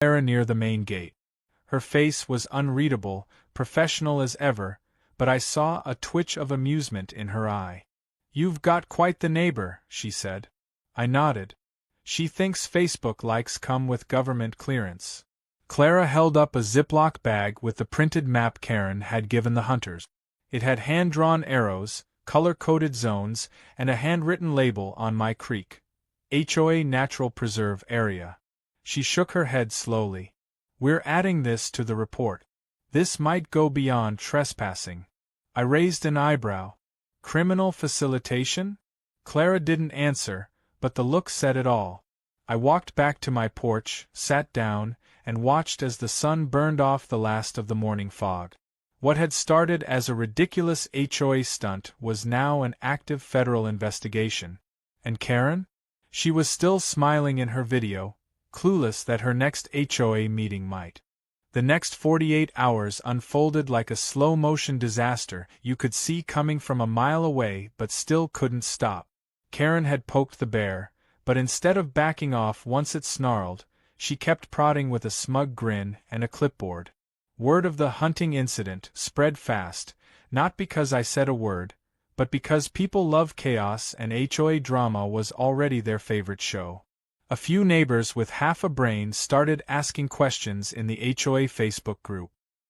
Clara near the main gate. Her face was unreadable, professional as ever, but I saw a twitch of amusement in her eye. "You've got quite the neighbor," she said. I nodded. "She thinks Facebook likes come with government clearance." Clara held up a Ziploc bag with the printed map Karen had given the hunters. It had hand-drawn arrows, color-coded zones, and a handwritten label on my creek. HOA Natural Preserve Area. She shook her head slowly. "We're adding this to the report. This might go beyond trespassing." I raised an eyebrow. "Criminal facilitation?" Clara didn't answer, but the look said it all. I walked back to my porch, sat down, and watched as the sun burned off the last of the morning fog. What had started as a ridiculous HOA stunt was now an active federal investigation. And Karen? She was still smiling in her video, clueless that her next HOA meeting might. The next 48 hours unfolded like a slow-motion disaster you could see coming from a mile away but still couldn't stop. Karen had poked the bear, but instead of backing off once it snarled, she kept prodding with a smug grin and a clipboard. Word of the hunting incident spread fast, not because I said a word, but because people love chaos and HOA drama was already their favorite show. A few neighbors with half a brain started asking questions in the HOA Facebook group.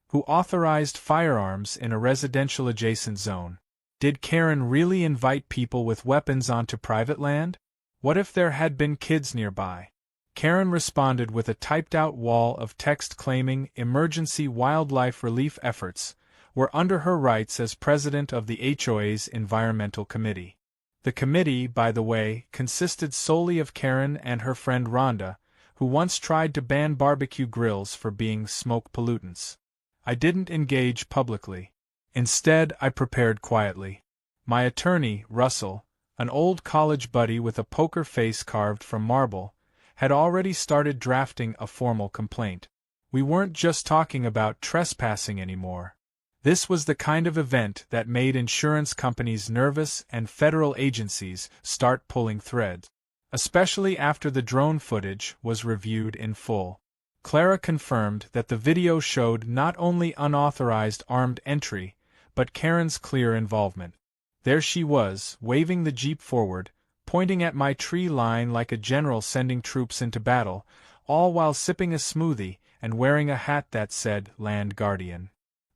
Who authorized firearms in a residential adjacent zone? Did Karen really invite people with weapons onto private land? What if there had been kids nearby? Karen responded with a typed-out wall of text claiming emergency wildlife relief efforts were under her rights as president of the HOA's Environmental Committee. The committee, by the way, consisted solely of Karen and her friend Rhonda, who once tried to ban barbecue grills for being smoke pollutants. I didn't engage publicly. Instead, I prepared quietly. My attorney, Russell, an old college buddy with a poker face carved from marble, had already started drafting a formal complaint. We weren't just talking about trespassing anymore. This was the kind of event that made insurance companies nervous and federal agencies start pulling threads, especially after the drone footage was reviewed in full. Clara confirmed that the video showed not only unauthorized armed entry, but Karen's clear involvement. There she was, waving the Jeep forward, pointing at my tree line like a general sending troops into battle, all while sipping a smoothie and wearing a hat that said Land Guardian.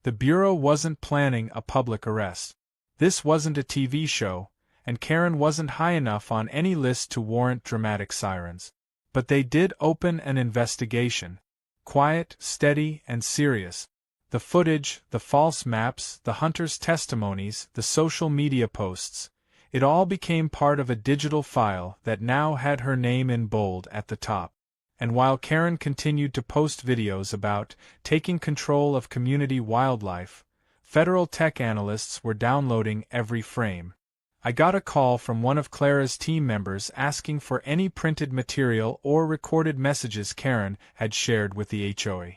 The Bureau wasn't planning a public arrest. This wasn't a TV show, and Karen wasn't high enough on any list to warrant dramatic sirens. But they did open an investigation. Quiet, steady, and serious. The footage, the false maps, the hunters' testimonies, the social media posts, it all became part of a digital file that now had her name in bold at the top. And while Karen continued to post videos about taking control of community wildlife, federal tech analysts were downloading every frame. I got a call from one of Clara's team members asking for any printed material or recorded messages Karen had shared with the HOA.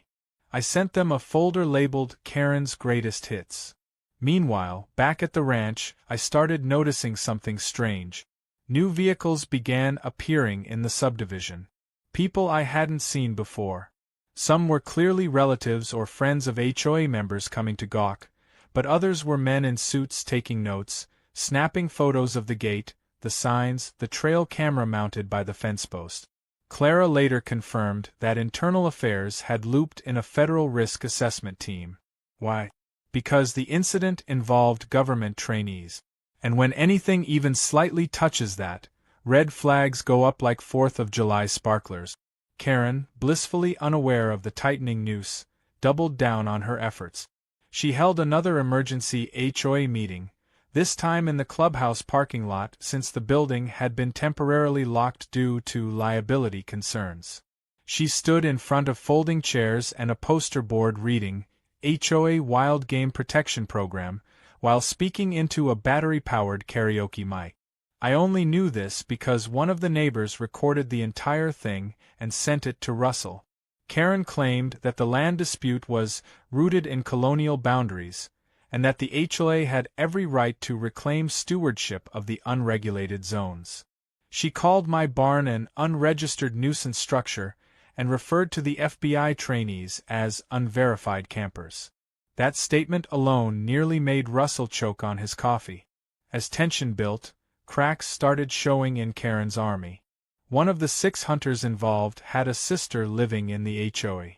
I sent them a folder labeled Karen's Greatest Hits. Meanwhile, back at the ranch, I started noticing something strange. New vehicles began appearing in the subdivision. People I hadn't seen before. Some were clearly relatives or friends of HOA members coming to gawk, but others were men in suits taking notes, snapping photos of the gate, the signs, the trail camera mounted by the fence post. Clara later confirmed that Internal Affairs had looped in a federal risk assessment team. Why? Because the incident involved government trainees. And when anything even slightly touches that, red flags go up like 4th of July sparklers. Karen, blissfully unaware of the tightening noose, doubled down on her efforts. She held another emergency HOA meeting, this time in the clubhouse parking lot since the building had been temporarily locked due to liability concerns. She stood in front of folding chairs and a poster board reading, HOA Wild Game Protection Program, while speaking into a battery-powered karaoke mic. I only knew this because one of the neighbors recorded the entire thing and sent it to Russell. Karen claimed that the land dispute was rooted in colonial boundaries, and that the HOA had every right to reclaim stewardship of the unregulated zones. She called my barn an unregistered nuisance structure and referred to the FBI trainees as unverified campers. That statement alone nearly made Russell choke on his coffee. As tension built, cracks started showing in Karen's army. One of the 6 hunters involved had a sister living in the HOA.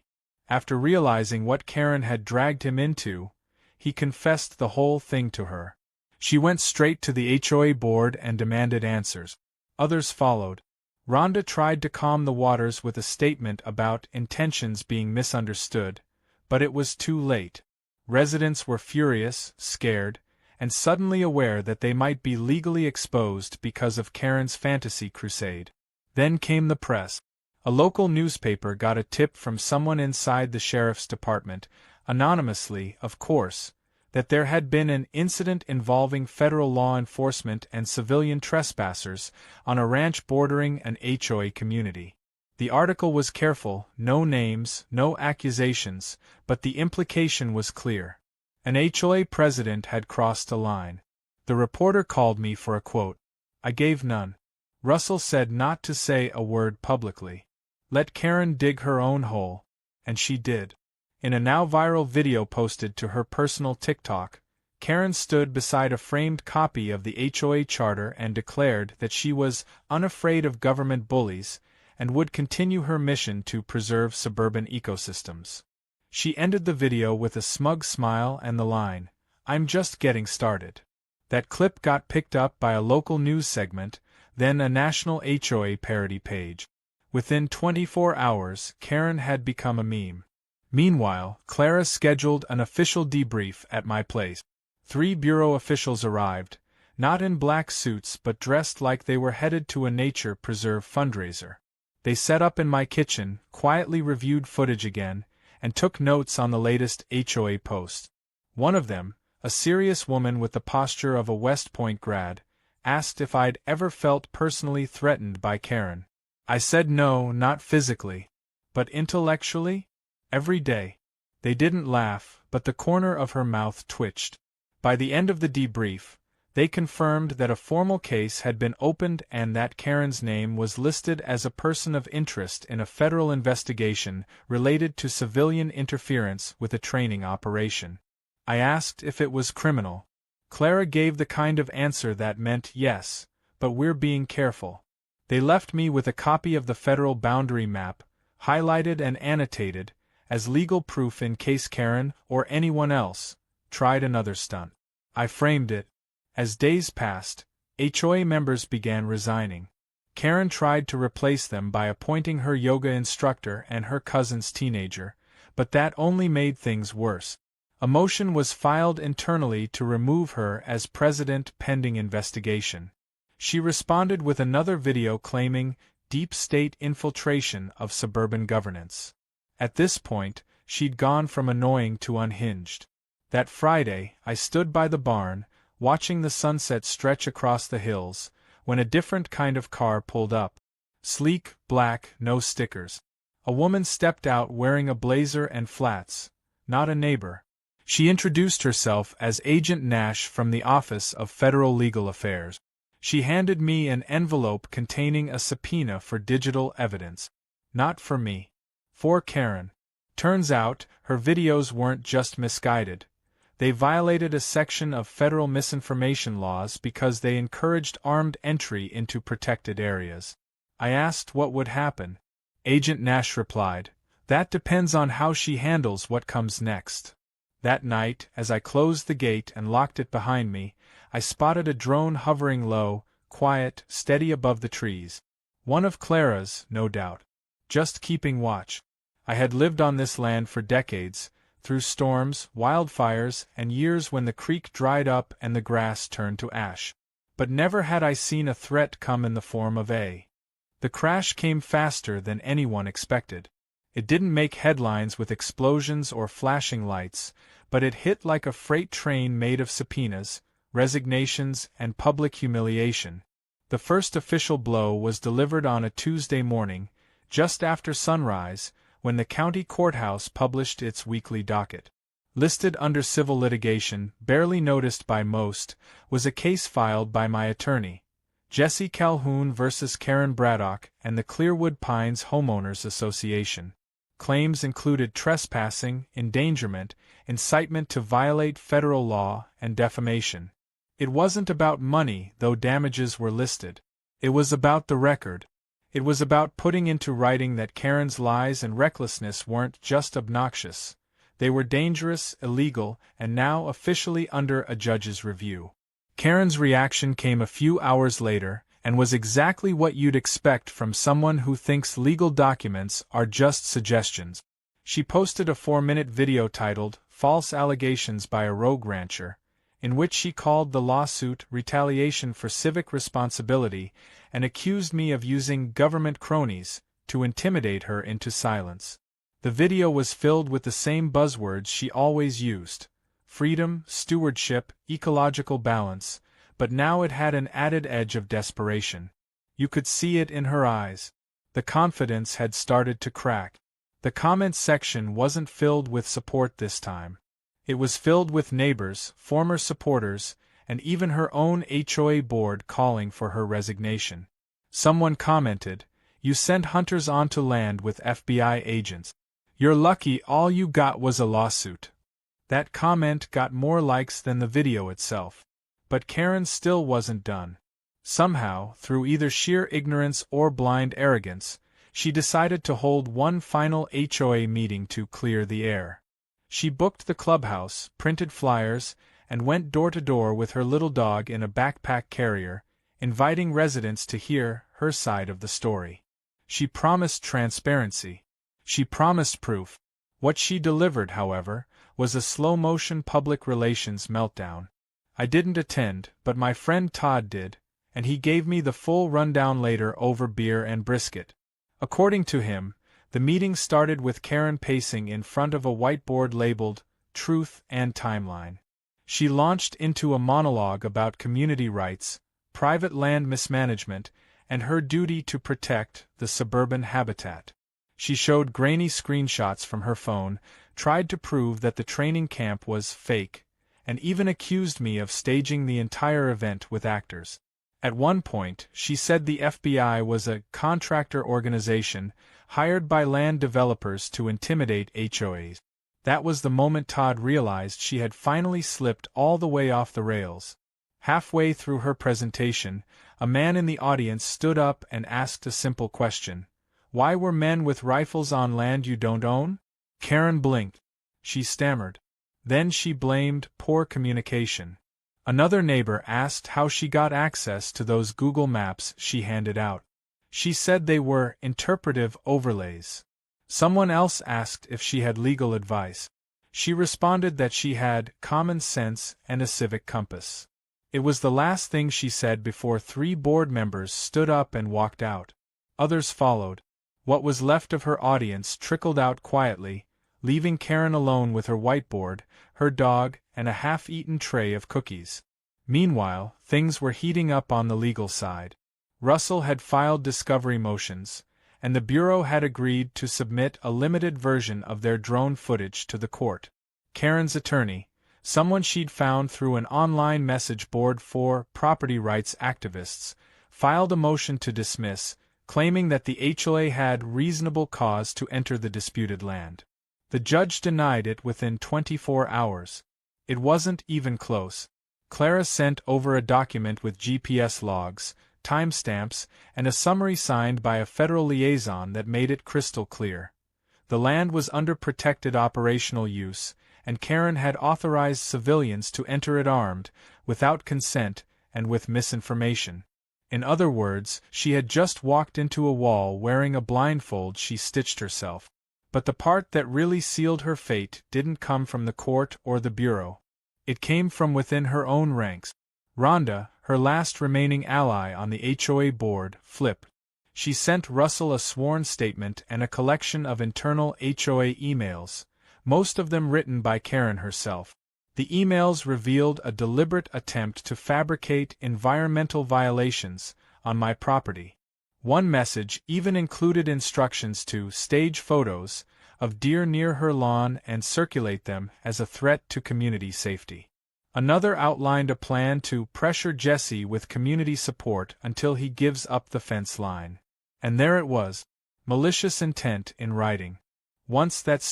After realizing what Karen had dragged him into, he confessed the whole thing to her. She went straight to the HOA board and demanded answers. Others followed. Rhonda tried to calm the waters with a statement about intentions being misunderstood, but it was too late. Residents were furious, scared, and suddenly aware that they might be legally exposed because of Karen's fantasy crusade. Then came the press. A local newspaper got a tip from someone inside the sheriff's department, anonymously, of course, that there had been an incident involving federal law enforcement and civilian trespassers on a ranch bordering an HOA community. The article was careful, no names, no accusations, but the implication was clear. An HOA president had crossed a line. The reporter called me for a quote. I gave none. Russell said not to say a word publicly. Let Karen dig her own hole, and she did. In a now viral video posted to her personal TikTok, Karen stood beside a framed copy of the HOA charter and declared that she was unafraid of government bullies and would continue her mission to preserve suburban ecosystems. She ended the video with a smug smile and the line, "I'm just getting started." That clip got picked up by a local news segment, then a national HOA parody page. Within 24 hours, Karen had become a meme. Meanwhile, Clara scheduled an official debrief at my place. 3 bureau officials arrived, not in black suits but dressed like they were headed to a nature preserve fundraiser. They set up in my kitchen, quietly reviewed footage again, and took notes on the latest HOA post. One of them, a serious woman with the posture of a West Point grad, asked if I'd ever felt personally threatened by Karen. I said no, not physically. But intellectually? Every day. They didn't laugh, but the corner of her mouth twitched. By the end of the debrief, they confirmed that a formal case had been opened and that Karen's name was listed as a person of interest in a federal investigation related to civilian interference with a training operation. I asked if it was criminal. Clara gave the kind of answer that meant yes, but we're being careful. They left me with a copy of the federal boundary map, highlighted and annotated, as legal proof in case Karen, or anyone else, tried another stunt. I framed it. As days passed, HOA members began resigning. Karen tried to replace them by appointing her yoga instructor and her cousin's teenager, but that only made things worse. A motion was filed internally to remove her as president pending investigation. She responded with another video claiming deep state infiltration of suburban governance. At this point, she'd gone from annoying to unhinged. That Friday, I stood by the barn, watching the sunset stretch across the hills, when a different kind of car pulled up. Sleek, black, no stickers. A woman stepped out wearing a blazer and flats, not a neighbor. She introduced herself as Agent Nash from the Office of Federal Legal Affairs. She handed me an envelope containing a subpoena for digital evidence. Not for me. For Karen. Turns out, her videos weren't just misguided. They violated a section of federal misinformation laws because they encouraged armed entry into protected areas. I asked what would happen. Agent Nash replied, "That depends on how she handles what comes next." That night, as I closed the gate and locked it behind me, I spotted a drone hovering low, quiet, steady above the trees. One of Clara's, no doubt. Just keeping watch. I had lived on this land for decades, through storms, wildfires, and years when the creek dried up and the grass turned to ash. But never had I seen a threat come in the form of a. The crash came faster than anyone expected. It didn't make headlines with explosions or flashing lights, but it hit like a freight train made of subpoenas, resignations, and public humiliation. The first official blow was delivered on a Tuesday morning, just after sunrise, when the county courthouse published its weekly docket. Listed under civil litigation, barely noticed by most, was a case filed by my attorney, Jesse Calhoun vs. Karen Braddock and the Clearwood Pines Homeowners Association. Claims included trespassing, endangerment, incitement to violate federal law, and defamation. It wasn't about money, though damages were listed. It was about the record. It was about putting into writing that Karen's lies and recklessness weren't just obnoxious. They were dangerous, illegal, and now officially under a judge's review. Karen's reaction came a few hours later, and was exactly what you'd expect from someone who thinks legal documents are just suggestions. She posted a 4-minute video titled, "False Allegations by a Rogue Rancher," in which she called the lawsuit retaliation for civic responsibility and accused me of using government cronies to intimidate her into silence. The video was filled with the same buzzwords she always used: freedom, stewardship, ecological balance, but now it had an added edge of desperation. You could see it in her eyes. The confidence had started to crack. The comment section wasn't filled with support this time. It was filled with neighbors, former supporters, and even her own HOA board calling for her resignation. Someone commented, "You sent hunters onto land with FBI agents. You're lucky all you got was a lawsuit." That comment got more likes than the video itself. But Karen still wasn't done. Somehow, through either sheer ignorance or blind arrogance, she decided to hold one final HOA meeting to clear the air. She booked the clubhouse, printed flyers, and went door to door with her little dog in a backpack carrier, inviting residents to hear her side of the story. She promised transparency. She promised proof. What she delivered, however, was a slow-motion public relations meltdown. I didn't attend, but my friend Todd did, and he gave me the full rundown later over beer and brisket. According to him, the meeting started with Karen pacing in front of a whiteboard labeled Truth and Timeline. She launched into a monologue about community rights, private land mismanagement, and her duty to protect the suburban habitat. She showed grainy screenshots from her phone, tried to prove that the training camp was fake, and even accused me of staging the entire event with actors. At one point, she said the FBI was a contractor organization hired by land developers to intimidate HOAs. That was the moment Todd realized she had finally slipped all the way off the rails. Halfway through her presentation, a man in the audience stood up and asked a simple question. "Why were men with rifles on land you don't own?" Karen blinked. She stammered. Then she blamed poor communication. Another neighbor asked how she got access to those Google Maps she handed out. She said they were interpretive overlays. Someone else asked if she had legal advice. She responded that she had common sense and a civic compass. It was the last thing she said before 3 board members stood up and walked out. Others followed. What was left of her audience trickled out quietly, leaving Karen alone with her whiteboard, her dog, and a half-eaten tray of cookies. Meanwhile, things were heating up on the legal side. Russell had filed discovery motions, and the Bureau had agreed to submit a limited version of their drone footage to the court. Karen's attorney, someone she'd found through an online message board for property rights activists, filed a motion to dismiss, claiming that the HOA had reasonable cause to enter the disputed land. The judge denied it within 24 hours. It wasn't even close. Clara sent over a document with GPS logs, timestamps, and a summary signed by a federal liaison that made it crystal clear. The land was under protected operational use, and Karen had authorized civilians to enter it armed, without consent, and with misinformation. In other words, she had just walked into a wall wearing a blindfold she stitched herself. But the part that really sealed her fate didn't come from the court or the Bureau. It came from within her own ranks. Rhonda, her last remaining ally on the HOA board, flipped. She sent Russell a sworn statement and a collection of internal HOA emails, most of them written by Karen herself. The emails revealed a deliberate attempt to fabricate environmental violations on my property. One message even included instructions to stage photos of deer near her lawn and circulate them as a threat to community safety. Another outlined a plan to pressure Jesse with community support until he gives up the fence line. And there it was, malicious intent in writing. Once that